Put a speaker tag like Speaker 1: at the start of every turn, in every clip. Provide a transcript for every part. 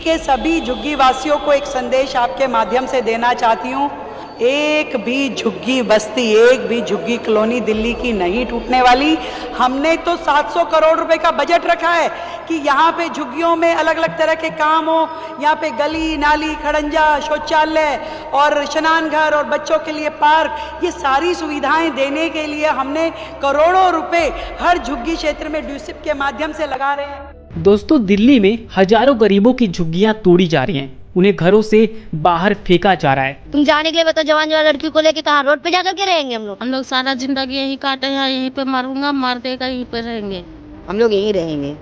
Speaker 1: के सभी झुग्गी वासियों को एक संदेश आपके माध्यम से देना चाहती हूँ। एक भी झुग्गी बस्ती, एक भी झुग्गी कॉलोनी दिल्ली की नहीं टूटने वाली। हमने तो 700 करोड़ रुपए का बजट रखा है कि यहाँ पे झुग्गियों में अलग अलग तरह के काम हो। यहाँ पे गली नाली, खड़ंजा, शौचालय और स्नान घर और बच्चों के लिए पार्क, ये सारी सुविधाएं देने के लिए हमने करोड़ों रुपए हर झुग्गी क्षेत्र में ड्यूसिप के माध्यम से लगा रहे हैं।
Speaker 2: दोस्तों, दिल्ली में हजारों गरीबों की झुग्गियां तोड़ी जा रही हैं, उन्हें घरों से बाहर फेंका जा रहा है।
Speaker 3: तुम जाने के लिए बताओ, जवान जवान लड़की को लेके कहाँ रोड पे जाकर के रहेंगे हम लोग
Speaker 4: सारा जिंदगी यही काटे हैं, यहीं पे मरूंगा, मार देगा, यहीं पे रहेंगे
Speaker 3: हम लोग यहीं रहेंगे,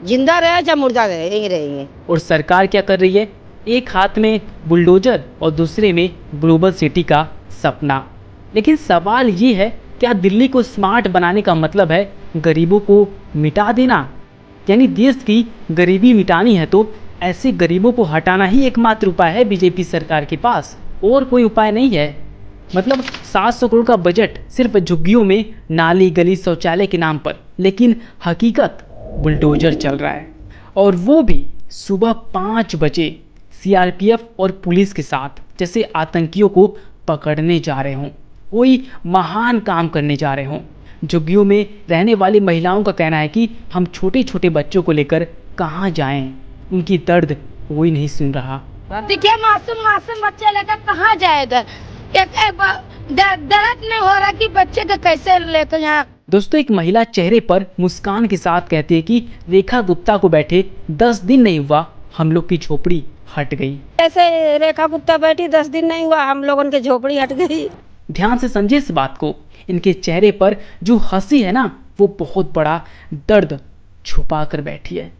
Speaker 3: जिंदा रहे चाहे मुर्दा रहे, यहीं रहेंगे।
Speaker 2: और सरकार क्या कर रही है? एक हाथ में बुलडोजर और दूसरे में ग्लोबल सिटी का सपना। लेकिन सवाल ये है, क्या दिल्ली को स्मार्ट बनाने का मतलब है गरीबों को मिटा देना? यानी देश की गरीबी मिटानी है तो ऐसे गरीबों को हटाना ही एकमात्र उपाय है बीजेपी सरकार के पास, और कोई उपाय नहीं है। मतलब 700 करोड़ का बजट सिर्फ झुग्गियों में नाली, गली, शौचालय के नाम पर, लेकिन हकीकत बुलडोजर चल रहा है, और वो भी सुबह 5 बजे सीआरपीएफ और पुलिस के साथ, जैसे आतंकियों को पकड़ने जा रहे हों, कोई महान काम करने जा रहे हों। झुग्गियों में रहने वाली महिलाओं का कहना है कि हम छोटे छोटे बच्चों को लेकर कहाँ जाएं, उनकी दर्द कोई नहीं सुन रहा।
Speaker 3: देखिए, मासूम बच्चे लेकर कहाँ जाएगा? दर्द नहीं हो रहा कि बच्चे को कैसे लेकर यहाँ।
Speaker 2: दोस्तों, एक महिला चेहरे पर मुस्कान के साथ कहती है कि रेखा गुप्ता को बैठे 10 दिन नहीं हुआ, हम लोग की झोपड़ी हट गई।
Speaker 3: ऐसे रेखा गुप्ता बैठी 10 दिन नहीं हुआ, हम लोगों की झोपड़ी हट गई।
Speaker 2: ध्यान से समझे इस बात को, इनके चेहरे पर जो हंसी है ना, वो बहुत बड़ा दर्द छुपा कर बैठी है।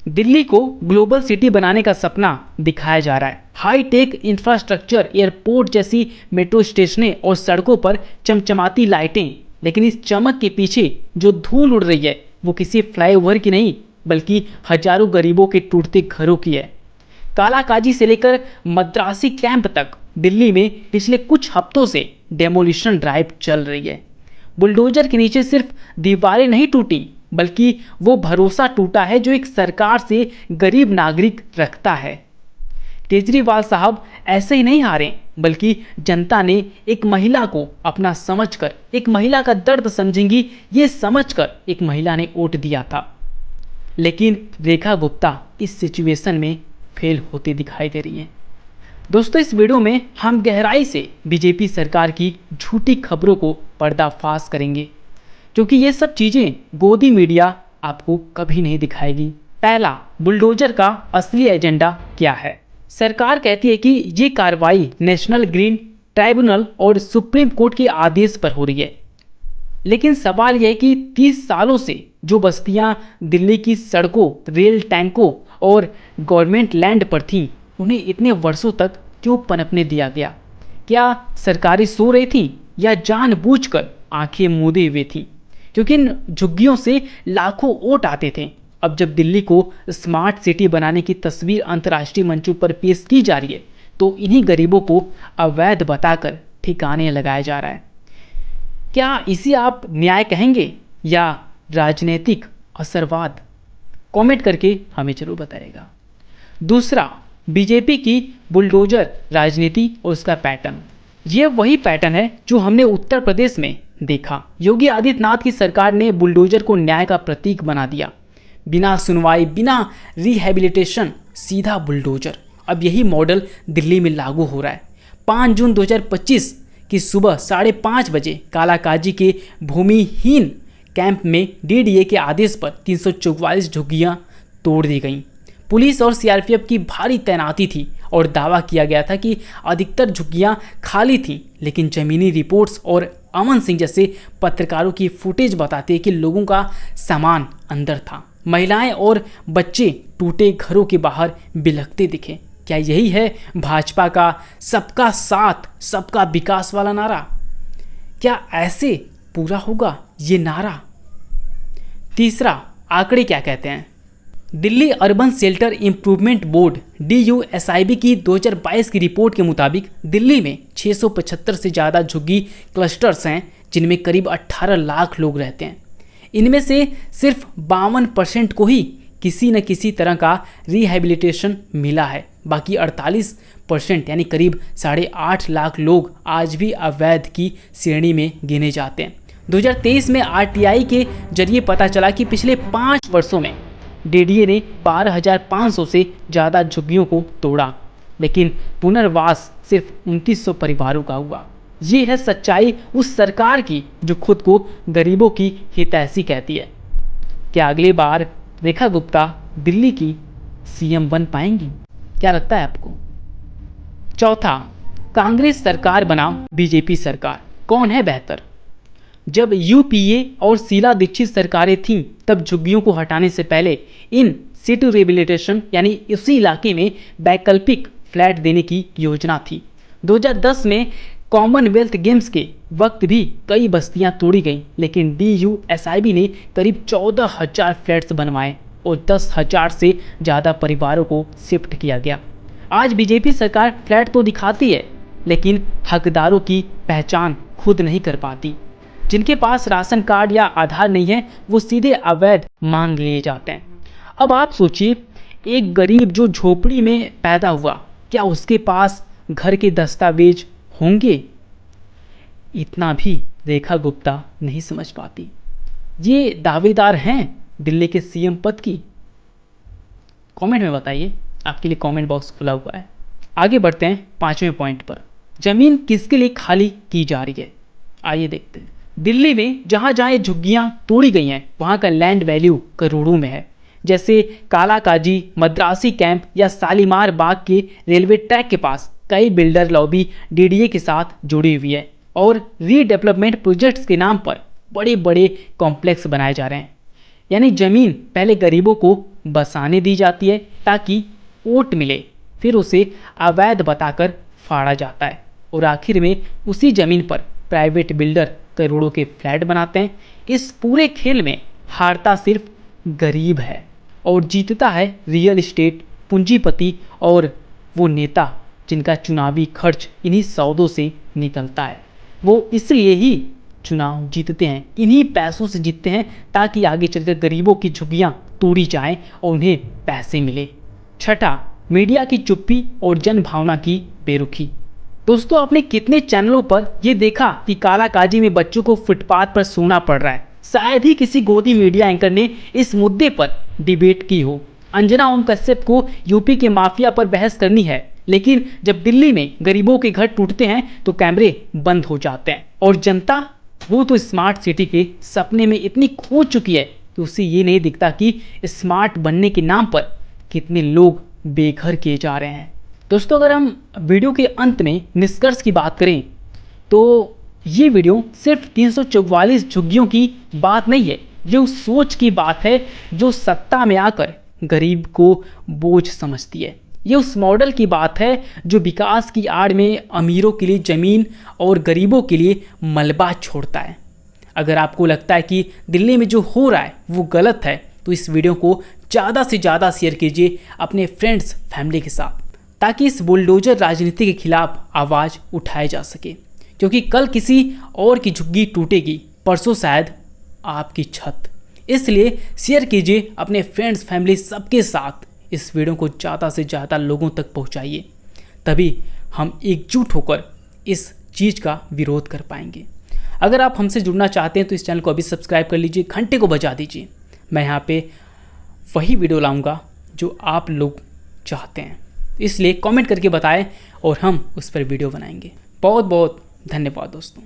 Speaker 2: दिल्ली को ग्लोबल सिटी बनाने का सपना दिखाया जा रहा है। हाई टेक इंफ्रास्ट्रक्चर, एयरपोर्ट जैसी मेट्रो स्टेशनें और सड़कों पर चमचमाती लाइटें, लेकिन इस चमक के पीछे जो धूल उड़ रही है वो किसी फ्लाईओवर की नहीं, बल्कि हजारों गरीबों के टूटते घरों की है। कालाकाजी से लेकर मद्रासी कैंप तक दिल्ली में पिछले कुछ हफ्तों से डेमोलिशन ड्राइव चल रही है। बुलडोजर के नीचे सिर्फ दीवारें नहीं टूटी, बल्कि वो भरोसा टूटा है जो एक सरकार से गरीब नागरिक रखता है। केजरीवाल साहब ऐसे ही नहीं हारे, बल्कि जनता ने एक महिला को अपना समझकर, एक महिला का दर्द समझेंगी ये समझकर एक महिला ने वोट दिया था। लेकिन रेखा गुप्ता इस सिचुएशन में फेल होती दिखाई दे रही है। दोस्तों, इस वीडियो में हम गहराई से बीजेपी सरकार की झूठी खबरों को पर्दाफाश करेंगे, क्योंकि ये सब चीज़ें गोदी मीडिया आपको कभी नहीं दिखाएगी। पहला, बुलडोजर का असली एजेंडा क्या है? सरकार कहती है कि ये कार्रवाई नेशनल ग्रीन ट्राइब्यूनल और सुप्रीम कोर्ट के आदेश पर हो रही है। लेकिन सवाल यह है कि 30 सालों से जो बस्तियां दिल्ली की सड़कों, रेल टैंकों और गवर्नमेंट लैंड पर थीं, उन्हें इतने वर्षों तक क्यों पनपने दिया गया? क्या सरकारें सो रही थी या जानबूझकर आंखें मूंदे हुए थी? क्योंकि इन झुग्गियों से लाखों वोट आते थे। अब जब दिल्ली को स्मार्ट सिटी बनाने की तस्वीर अंतर्राष्ट्रीय मंचों पर पेश की जा रही है, तो इन्हीं गरीबों को अवैध बताकर ठिकाने लगाया जा रहा है। क्या इसे आप न्याय कहेंगे या राजनीतिक असरवाद? कमेंट करके हमें जरूर बताइएगा। दूसरा, बीजेपी की बुलडोजर राजनीति और उसका पैटर्न। ये वही पैटर्न है जो हमने उत्तर प्रदेश में देखा। योगी आदित्यनाथ की सरकार ने बुलडोजर को न्याय का प्रतीक बना दिया। बिना सुनवाई, बिना रिहेबिलिटेशन, सीधा बुलडोजर। अब यही मॉडल दिल्ली में लागू हो रहा है। 5 जून 2025 की सुबह 5:30 बजे कालाकाजी के भूमिहीन कैंप में डीडीए के आदेश पर 344 झुग्गियां तोड़ दी गईं। पुलिस और सीआरपीएफ की भारी तैनाती थी और दावा किया गया था कि अधिकतर झुग्गियां खाली थीं, लेकिन ज़मीनी रिपोर्ट्स और अमन सिंह जैसे पत्रकारों की फुटेज बताती है कि लोगों का सामान अंदर था। महिलाएं और बच्चे टूटे घरों के बाहर बिलखते दिखे। क्या यही है भाजपा का सबका साथ, सबका विकास वाला नारा? क्या ऐसे पूरा होगा ये नारा? तीसरा, आंकड़े क्या कहते हैं? Delhi urban shelter improvement board DUSIB की 2022 की रिपोर्ट के मुताबिक दिल्ली में 675 से ज़्यादा झुग्गी क्लस्टर्स हैं, जिनमें करीब 18 लाख लोग रहते हैं। इनमें से सिर्फ 52% को ही किसी न किसी तरह का रिहैबिलिटेशन मिला है। बाकी 48% यानी करीब 8.5 लाख लोग आज भी अवैध की श्रेणी में गिने जाते हैं। 2023 में RTI के जरिए पता चला कि पिछले 5 वर्षों में DDA ने 12,500 से ज़्यादा झुग्गियों को तोड़ा, लेकिन पुनर्वास सिर्फ 2900 परिवारों का हुआ। ये है सच्चाई उस सरकार की जो खुद को गरीबों की हितैषी कहती है। क्या अगली बार रेखा गुप्ता दिल्ली की CM बन पाएंगी? क्या लगता है आपको? चौथा, कांग्रेस सरकार बनाम BJP सरकार, कौन है बेहतर? जब UPA और शीला दीक्षित सरकारें थीं तब झुग्गियों को हटाने से पहले इन सिटी रिहेबिलिटेशन यानी इसी इलाके में वैकल्पिक फ्लैट देने की योजना थी। 2010 में कॉमनवेल्थ गेम्स के वक्त भी कई बस्तियां तोड़ी गईं, लेकिन DUSIB ने करीब 14,000 फ्लैट्स बनवाए और 10,000 से ज़्यादा परिवारों को शिफ्ट किया गया। आज BJP सरकार फ्लैट तो दिखाती है, लेकिन हकदारों की पहचान खुद नहीं कर पाती। जिनके पास राशन कार्ड या आधार नहीं है वो सीधे अवैध मांग लिए जाते हैं। अब आप सोचिए, एक गरीब जो झोपड़ी में पैदा हुआ, क्या उसके पास घर के दस्तावेज होंगे? इतना भी रेखा गुप्ता नहीं समझ पाती। ये दावेदार हैं दिल्ली के CM पद की? कमेंट में बताइए, आपके लिए कमेंट बॉक्स खुला हुआ है। आगे बढ़ते हैं 5वें पॉइंट पर, जमीन किसके लिए खाली की जा रही है? आइए देखते हैं। दिल्ली में जहाँ जहाँ ये झुग्गियाँ तोड़ी गई हैं वहाँ का लैंड वैल्यू करोड़ों में है। जैसे कालाकाजी, मद्रासी कैंप या शालीमार बाग के रेलवे ट्रैक के पास कई बिल्डर लॉबी DDA के साथ जुड़ी हुई है और रीडेवलपमेंट प्रोजेक्ट्स के नाम पर बड़े बड़े कॉम्प्लेक्स बनाए जा रहे हैं। यानी ज़मीन पहले गरीबों को बसाने दी जाती है ताकि वोट मिले, फिर उसे अवैध बताकर फाड़ा जाता है और आखिर में उसी ज़मीन पर प्राइवेट बिल्डर करोड़ों के फ्लैट बनाते हैं। इस पूरे खेल में हारता सिर्फ गरीब है और जीतता है रियल इस्टेट पूंजीपति और वो नेता जिनका चुनावी खर्च इन्हीं सौदों से निकलता है। वो इसलिए ही चुनाव जीतते हैं, इन्हीं पैसों से जीतते हैं ताकि आगे चलकर गरीबों की झुग्गियाँ तोड़ी जाएं और उन्हें पैसे मिले। छठा, मीडिया की चुप्पी और जन भावना की बेरुखी। दोस्तों, आपने कितने चैनलों पर यह देखा कि कालाकाजी में बच्चों को फुटपाथ पर सोना पड़ रहा है? शायद ही किसी गोदी मीडिया एंकर ने इस मुद्दे पर डिबेट की हो। अंजना ओम कश्यप को यूपी के माफिया पर बहस करनी है, लेकिन जब दिल्ली में गरीबों के घर टूटते हैं तो कैमरे बंद हो जाते हैं और जनता वो तो स्मार्ट सिटी के सपने में इतनी खो चुकी है कि उसे ये नहीं दिखता कि स्मार्ट बनने के नाम पर कितने लोग बेघर किए जा रहे हैं। दोस्तों, अगर हम वीडियो के अंत में निष्कर्ष की बात करें तो ये वीडियो सिर्फ 344 झुग्गियों की बात नहीं है, ये उस सोच की बात है जो सत्ता में आकर गरीब को बोझ समझती है। ये उस मॉडल की बात है जो विकास की आड़ में अमीरों के लिए ज़मीन और गरीबों के लिए मलबा छोड़ता है। अगर आपको लगता है कि दिल्ली में जो हो रहा है वो गलत है तो इस वीडियो को ज़्यादा से ज़्यादा शेयर कीजिए अपने फ्रेंड्स फैमिली के साथ, ताकि इस बुलडोजर राजनीति के खिलाफ आवाज़ उठाई जा सके। क्योंकि कल किसी और की झुग्गी टूटेगी, परसों शायद आपकी छत। इसलिए शेयर कीजिए अपने फ्रेंड्स फैमिली सबके साथ, इस वीडियो को ज़्यादा से ज़्यादा लोगों तक पहुंचाइए, तभी हम एकजुट होकर इस चीज़ का विरोध कर पाएंगे। अगर आप हमसे जुड़ना चाहते हैं तो इस चैनल को अभी सब्सक्राइब कर लीजिए, घंटे को बजा दीजिए। मैं यहाँ पे वही वीडियो लाऊंगा जो आप लोग चाहते हैं, इसलिए कमेंट करके बताएं और हम उस पर वीडियो बनाएंगे। बहुत बहुत धन्यवाद दोस्तों।